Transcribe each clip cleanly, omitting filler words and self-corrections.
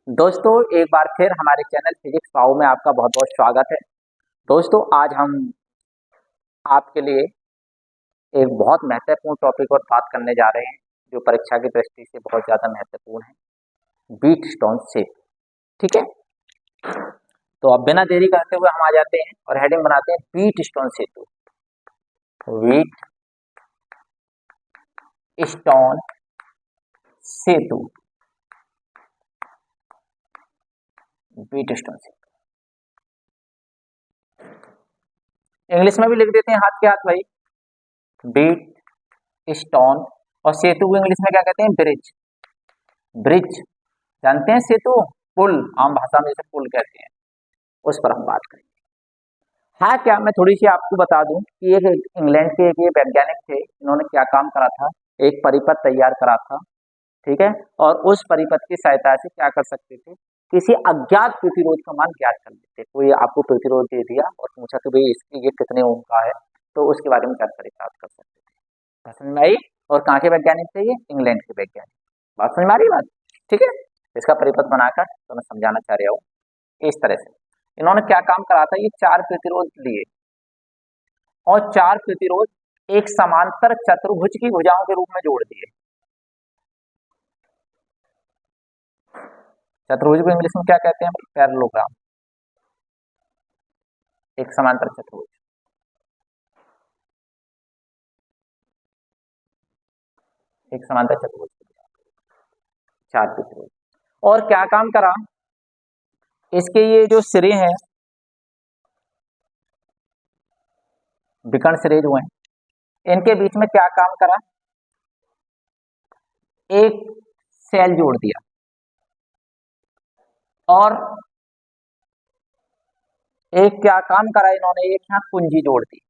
दोस्तों, एक बार फिर हमारे चैनल फिजिक्स पाओ में आपका बहुत बहुत स्वागत है। दोस्तों, आज हम आपके लिए एक बहुत महत्वपूर्ण टॉपिक पर बात करने जा रहे हैं जो परीक्षा की दृष्टि से बहुत ज़्यादा महत्वपूर्ण है, व्हीटस्टोन सेतु। ठीक है, तो अब बिना देरी करते हुए हम आ जाते हैं और हेडिंग बनाते हैं व्हीटस्टोन सेतु। व्हीटस्टोन सेतु, व्हीटस्टोन सेतु इंग्लिश में भी लिख देते हैं हाथ के हाथ भाई, व्हीट स्टोन। और सेतु को इंग्लिश में क्या कहते हैं? ब्रिज। ब्रिज जानते हैं, सेतु पुल, आम भाषा में इसे पुल कहते हैं, उस पर हम बात करेंगे। हाँ, क्या मैं थोड़ी सी आपको बता दूं कि एक इंग्लैंड के एक ये वैज्ञानिक थे, इन्होंने क्या काम करा था, एक परिपथ तैयार करा था। ठीक है, और उस परिपथ की सहायता से क्या कर सकते थे, किसी अज्ञात प्रतिरोध का मान ज्ञात कर लेते। कोई आपको प्रतिरोध दे दिया और पूछा कि भाई इसकी ये कितने ओम का है, तो उसके बारे में जानकारी प्राप्त कर सकते थे। समझ में आई? और कहाँ के वैज्ञानिक थे? ये इंग्लैंड के वैज्ञानिक। बात समझ में आ रही बात? ठीक है, इसका परिपथ बनाकर तो मैं समझाना चाह रहा हूँ। इस तरह से इन्होंने क्या काम करा था, ये 4 प्रतिरोध लिए और 4 प्रतिरोध एक समांतर चतुर्भुज की भुजाओं के रूप में जोड़ दिए। चतुर्भुज को इंग्लिश में क्या कहते हैं? पैरेललोग्राम। एक समांतर चतुर्भुज, एक समांतर चतुर्भुज, 4 प्रतिरोध। और क्या काम करा, इसके ये जो सिरे हैं, विकर्ण सिरे जो हैं, इनके बीच में क्या काम करा, एक सेल जोड़ दिया और एक क्या काम करा इन्होंने, एक यहाँ कुंजी जोड़ दी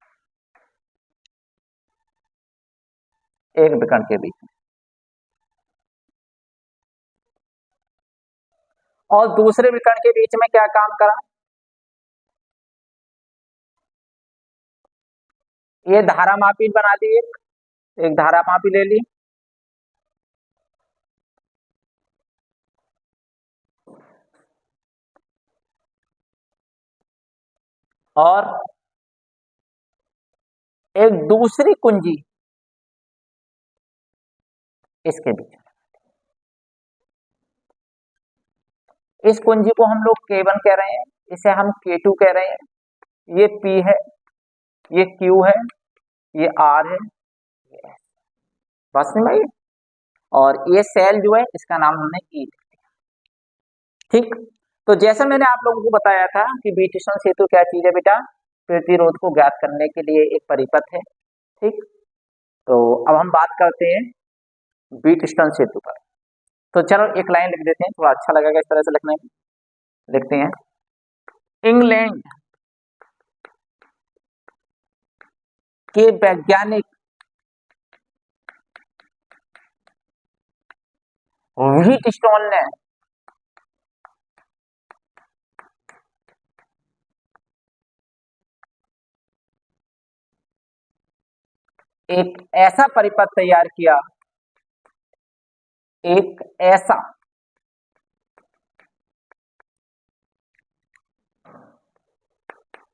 एक विकर्ण के बीच में, और दूसरे विकर्ण के बीच में क्या काम करा, ये धारामापी बना दी, एक धारामापी ले ली और एक दूसरी कुंजी इसके बीच में। इस कुंजी को हम लोग K1 कह रहे हैं, इसे हम K2 कह रहे हैं, ये P है, ये Q है, ये R है, ये S। बस नहीं भाई, और ये सेल जो है इसका नाम हमने E लिख दिया। ठीक, तो जैसा मैंने आप लोगों को बताया था कि व्हीटस्टोन सेतु क्या चीज है बेटा, प्रतिरोध को ज्ञात करने के लिए एक परिपथ है। ठीक, तो अब हम बात करते हैं व्हीटस्टोन सेतु पर। तो चलो एक लाइन लिख देते हैं, थोड़ा अच्छा लगेगा इस तरह से लिखने में। लिखते हैं, इंग्लैंड के वैज्ञानिक व्हीटस्टोन ने एक ऐसा परिपथ तैयार किया, एक ऐसा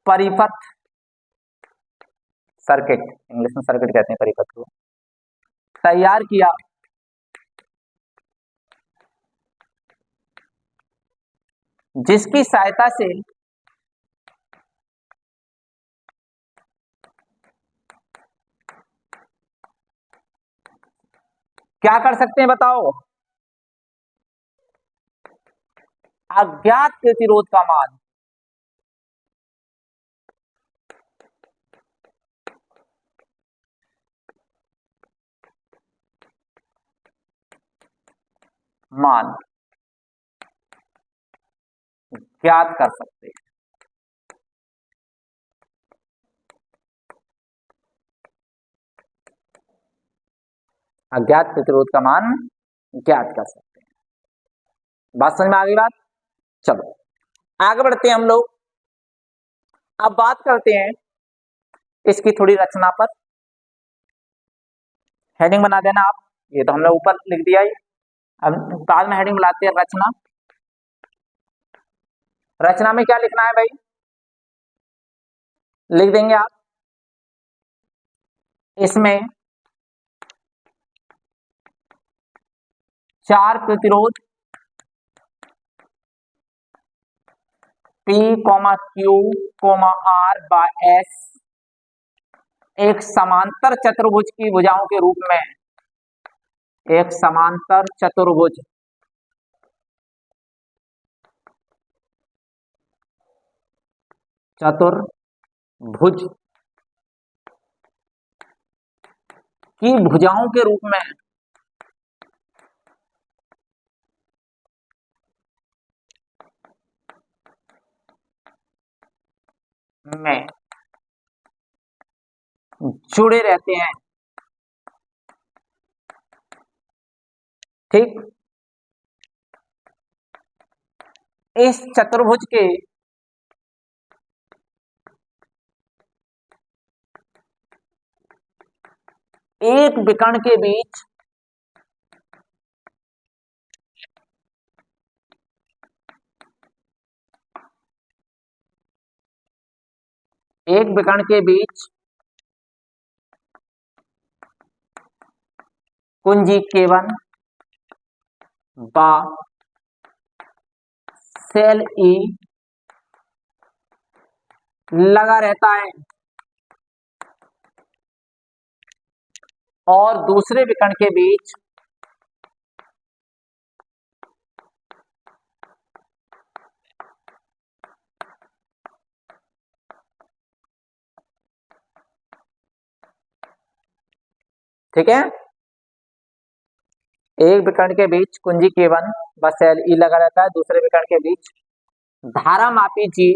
परिपथ, सर्किट, इंग्लिश में सर्किट कहते हैं परिपथ को, तैयार किया जिसकी सहायता से क्या कर सकते हैं बताओ, अज्ञात प्रतिरोध का मान ज्ञात कर सकते हैं। अज्ञात प्रतिरोध का मान ज्ञात कर सकते हैं। बात समझ में आ गई बात? चलो आगे बढ़ते हैं हम लोग। अब बात करते हैं इसकी थोड़ी रचना पर। हेडिंग बना देना आप, ये तो हमने ऊपर लिख दिया है, अब बाद में हेडिंग बनाते हैं रचना। रचना में क्या लिखना है भाई, लिख देंगे आप। इसमें 4 प्रतिरोध P, Q, R by S एक समांतर चतुर्भुज की भुजाओं के रूप में, एक समांतर चतुर्भुज चतुर्भुज की भुजाओं के रूप में जुड़े रहते हैं। ठीक, इस चतुर्भुज के एक विकर्ण के बीच कुंजी K1 बा सेल E लगा रहता है और दूसरे विकर्ण के बीच ठीक है, एक विकर्ण के बीच कुंजी K1 व सेल E लगा रहता है, दूसरे विकर्ण के बीच धारा मापी G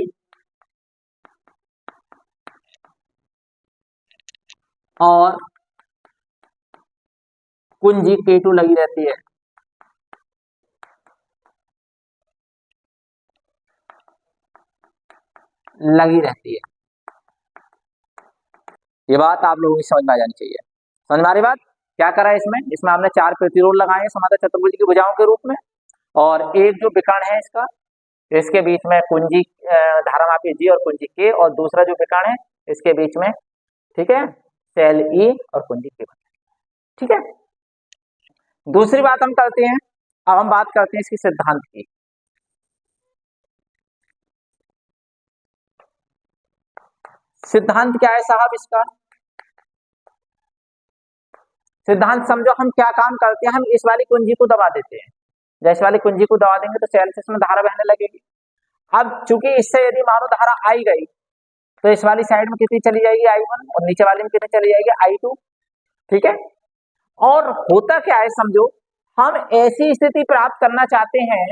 और कुंजी K2 लगी रहती है। ये बात आप लोगों की समझ में आ जानी चाहिए। समझ में आ रही बात? क्या करा है इसमें, इसमें हमने 4 प्रतिरोध लगाए हैं समांतर चतुर्भुज की भुजाओं के रूप में, और एक जो विकर्ण है इसका, इसके बीच में कुंजी धारामापी G और कुंजी K, और दूसरा जो विकर्ण है इसके बीच में, ठीक है, सेल E और कुंजी K। ठीक है, दूसरी बात हम करते हैं, अब हम बात करते हैं इसकी सिद्धांत की। सिद्धांत क्या है साहब इसका? सिद्धांत समझो, हम क्या काम करते हैं, हम इस वाली कुंजी को दबा देते हैं, जब इस वाली कुंजी को दबा देंगे तो सेल से इसमें धारा बहने लगेगी। अब चूंकि इससे यदि मानो धारा आई गई तो इस वाली साइड में कितनी चली जाएगी, I1, और नीचे वाली में कितनी चली जाएगी, I2। ठीक है, और होता क्या है समझो, हम ऐसी स्थिति प्राप्त करना चाहते हैं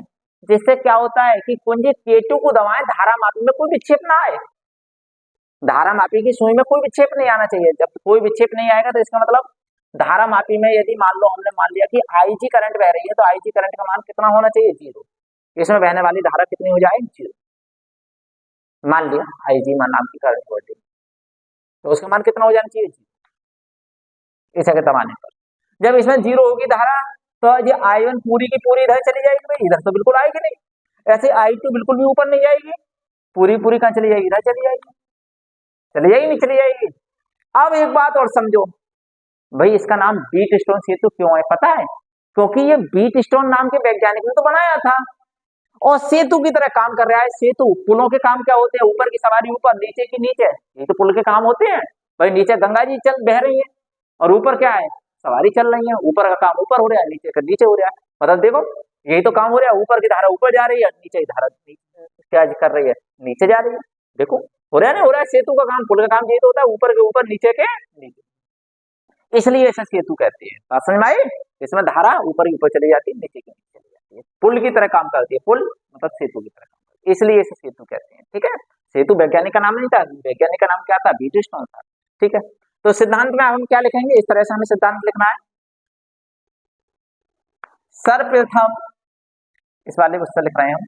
जिससे क्या होता है कि कुंजी K2 को दबाएं, धारा मापी में कोई विक्षेप ना आए, धारा मापी की सुई में कोई विक्षेप नहीं आना चाहिए। जब कोई विक्षेप नहीं आएगा तो इसका मतलब धारा मापी में यदि मान लो हमने मान लिया कि IG करंट बह रही है, तो IG करंट का मान कितना होना चाहिए, 0। इसमें बहने वाली धारा कितनी हो जाए, 0। मान लिया IG मान नाम की करंट वोल्टेज, तो उसका मान कितना हो जाना चाहिए, 0। इसे दबाने पर जब इसमें 0 होगी धारा, तो ये I1 पूरी की पूरी इधर चली जाएगी, भाई इधर तो बिल्कुल आएगी नहीं। ऐसे I2 बिल्कुल भी ऊपर नहीं जाएगी, पूरी पूरी कहां चली जाएगी, इधर चली जाएगी, चली जाएगी नहीं चली जाएगी। अब एक बात और समझो भाई, इसका नाम बीट स्टोन सेतु क्यों है पता है? क्योंकि ये बीट स्टोन नाम के वैज्ञानिक ने तो बनाया था, और सेतु की तरह काम कर रहा है। सेतु, पुलों के काम क्या होते हैं, ऊपर की सवारी ऊपर, नीचे की नीचे, ये तो पुल के काम होते हैं भाई। नीचे गंगा जी चल बह रही है और ऊपर क्या है, सवारी चल रही है, ऊपर का काम ऊपर हो रहा है, नीचे का नीचे हो रहा है। मतलब देखो, यही तो काम हो रहा है, ऊपर की धारा ऊपर जा रही है, नीचे की धारा क्या कर रही है, नीचे जा रही है। देखो हो रहा है, नहीं हो रहा है, सेतु का काम, पुल का काम यही तो होता है, ऊपर के ऊपर, नीचे के नीचे, इसलिए इसे सेतु कहते हैं। बात समझ में आई? इसमें धारा ऊपर की ऊपर चली जाती है, नीचे की नीचे चली जाती है, पुल की तरह काम करती है, पुल मतलब सेतु की तरह काम करती है, इसलिए इसे सेतु कहते हैं। ठीक है, सेतु वैज्ञानिक का नाम नहीं था, वैज्ञानिक का नाम क्या था, बीट स्टोन था। ठीक है, तो सिद्धांत में हम क्या लिखेंगे, इस तरह से हमें सिद्धांत लिखना है। सर्वप्रथम, इस वाले को लिख रहे हैं हम,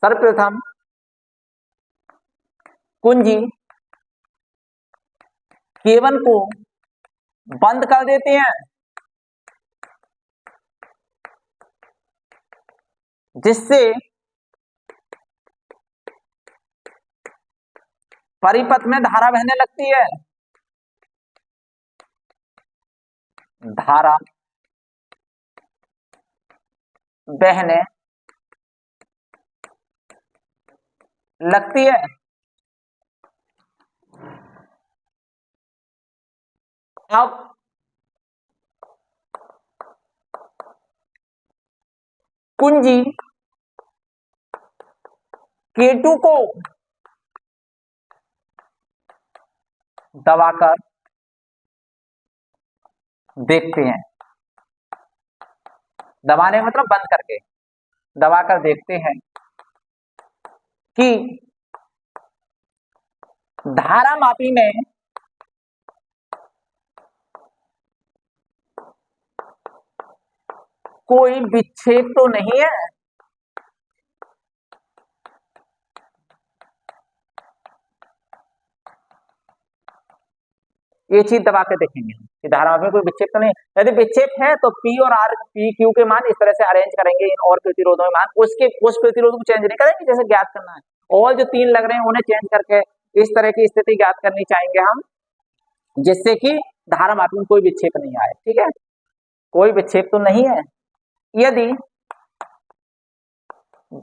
सर्वप्रथम कुंजी K1 को बंद कर देते हैं, जिससे परिपथ में धारा बहने लगती है। धारा बहने लगती है। अब कुंजी K2 को दबाकर देखते हैं, दबाने मतलब बंद करके, दबाकर देखते हैं कि धारा मापी में कोई विक्षेप तो नहीं है। ये चीज दबा के देखेंगे कि धारा मापी में कोई विक्षेप तो नहीं है। यदि विक्षेप है तो P और R, P Q के मान इस तरह से अरेंज करेंगे इन और प्रतिरोधों के मान, उस प्रतिरोध को चेंज नहीं करेंगे जैसे ज्ञात करना है, और जो 3 लग रहे हैं उन्हें चेंज करके इस तरह की स्थिति ज्ञात करनी चाहेंगे हम, जिससे कि धारा मापी में कोई विक्षेप नहीं आए। ठीक है, कोई विक्षेप तो नहीं है। यदि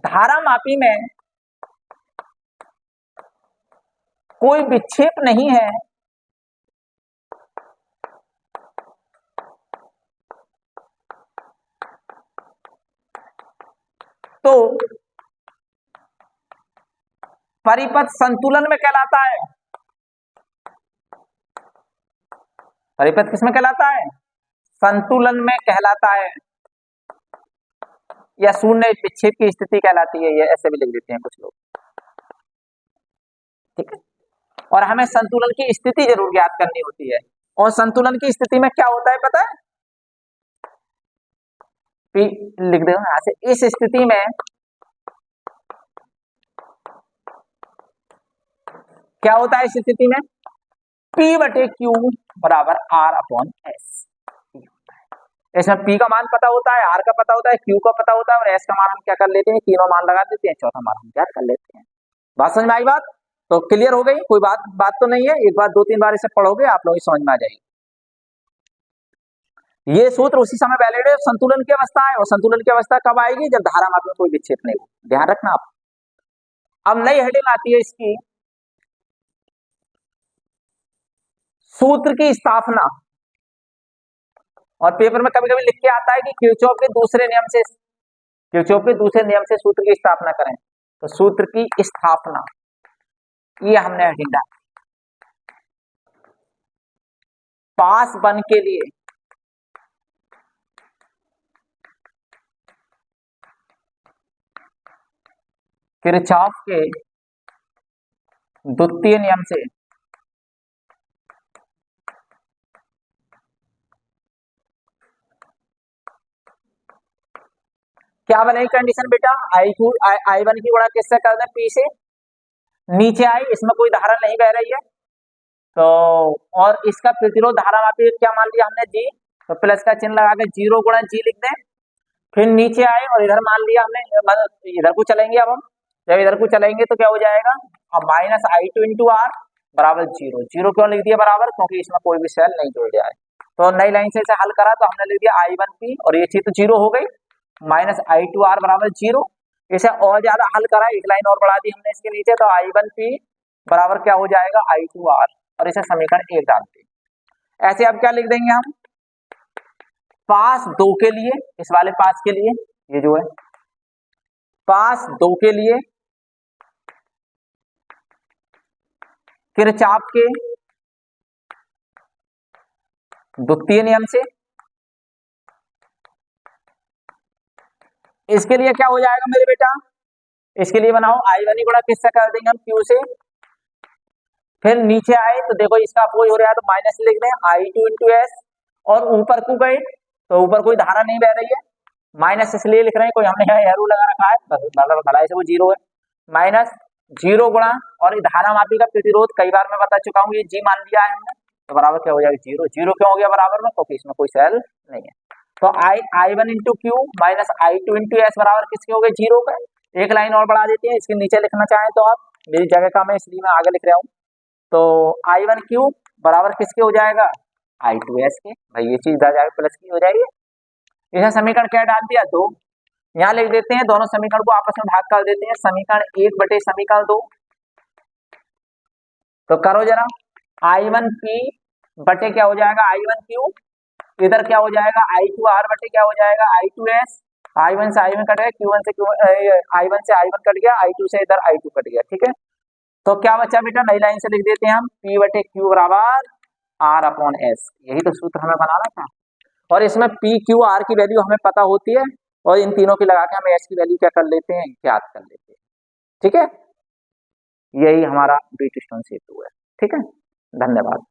धारा मापी में कोई विक्षेप नहीं है तो परिपथ संतुलन में कहलाता है। परिपथ किसमें कहलाता है? संतुलन में कहलाता है, या शून्य विक्षेप की स्थिति कहलाती है, ये ऐसे भी लिख देते हैं कुछ लोग। ठीक है, और हमें संतुलन की स्थिति जरूर ज्ञात करनी होती है, और संतुलन की स्थिति में क्या होता है पता है? P लिख दो यहां से। इस स्थिति में क्या होता है? इस स्थिति में P/Q बराबर R/S। इसमें P का मान पता होता है, R का पता होता है, Q का पता होता है, और S का मान हम क्या कर लेते हैं? तीनों मान लगा देते हैं, चौथा मान हम ज्ञात कर लेते हैं। बात समझ में आई? बात तो क्लियर हो गई? कोई बात तो नहीं है? एक बार 2-3 बार इसे पढ़ोगे आप लोग समझ में आ जाएगी। ये सूत्र उसी समय वैलिड है संतुलन की अवस्था है, और संतुलन की अवस्था कब आएगी? जब धारा मापी में कोई विक्षेप नहीं हो। ध्यान रखना आप। अब नई हेडिंग आती है इसकी, सूत्र की स्थापना। और पेपर में कभी कभी लिख के आता है कि किरचॉफ के दूसरे नियम से सूत्र की स्थापना करें। तो सूत्र की स्थापना, ये हमने हेडिंग डाली। पास बन के लिए किरचॉफ के द्वितीय नियम से क्या बनेगी कंडीशन बेटा? I1 की गुणा किससे कर दें? P से। नीचे आई, इसमें कोई धारा नहीं बह रही है, तो और इसका प्रतिरोध धारा मापी क्या मान लिया हमने? G। तो प्लस का चिन्ह लगा के 0 गुणा G लिख दें। फिर नीचे आए और इधर मान लिया हमने, मतलब इधर को चलेंगे। अब हम जब इधर को चलेंगे तो क्या हो जाएगा? अब -I2 × R बराबर 0। 0 क्यों लिख दिया बराबर? क्योंकि इसमें कोई भी सेल नहीं जुड़ जाए। तो नई लाइन से इसे हल करा तो हमने लिख दिया I1P, और ये चीज तो 0 हो गई, -I2R बराबर 0। इसे और ज्यादा हल करा, एक लाइन और बढ़ा दी हमने इसके नीचे, तो I1P बराबर क्या हो जाएगा? I2R, और इसे समीकरण 1 डालते हैं। ऐसे अब क्या लिख देंगे हम? पास 2 के लिए, इस वाले पास के लिए, ये जो है पास 2 के लिए किरचॉफ के द्वितीय नियम से, इसके लिए क्या हो जाएगा मेरे बेटा? इसके लिए बनाओ I1 गुणा किससे कर देंगे हम? Q से। फिर नीचे आए तो देखो इसका अपोज हो रहा है, तो माइनस लिख दें I2 × S, और ऊपर को गए तो ऊपर कोई धारा नहीं बह रही है, माइनस इसलिए लिख रहे हैं, कोई हमने यहाँ एरो लगा रखा है, मतलब भलाई से वो 0 है। -0 गुणा, और धारा मापी का प्रतिरोध कई बार मैं बता चुका हूँ, ये G मान लिया है हमने, तो बराबर क्या हो जाएगा 0, 0 क्यों हो गया बराबर में, क्योंकि इसमें कोई सेल नहीं है। तो I1 into Q minus I2 into S बराबर किसके हो गए 0 का। एक लाइन और बढ़ा देते हैं, इसके नीचे लिखना चाहें तो आप, मेरी जगह का मैं इसलिए मैं आगे लिख रहा हूँ। तो I1 क्यू बराबर किसके हो जाएगा I2 एस के, भाई ये चीज आ जाएगी प्लस की हो जाएगी। यह समीकरण क्या डाल दिया 2, यहाँ लिख देते हैं, दोनों समीकरण को आपस में भाग कर देते हैं, समीकरण 1 बटे समीकरण 2। तो करो जरा, I1 पी बटे क्या हो जाएगा I1 क्यू, इधर क्या हो जाएगा I2 आर बटे क्या हो जाएगा I2 एस, I1 से I1 कट गया, Q1 से I1 से I1 कट गया, I2 से इधर I2 कट गया, ठीक है। तो क्या बचा बेटा, नई लाइन से लिख देते हैं हम, P बटे Q बराबर R अपॉन एस, यही तो सूत्र हमें बनाना था। और इसमें P Q R की वैल्यू हमें पता होती है, और इन तीनों की लगा के हम एस की वैल्यू क्या कर लेते हैं, ज्ञात कर लेते हैं, ठीक है। यही हमारा ब्रिजस्टोन सेतु है, ठीक है। धन्यवाद।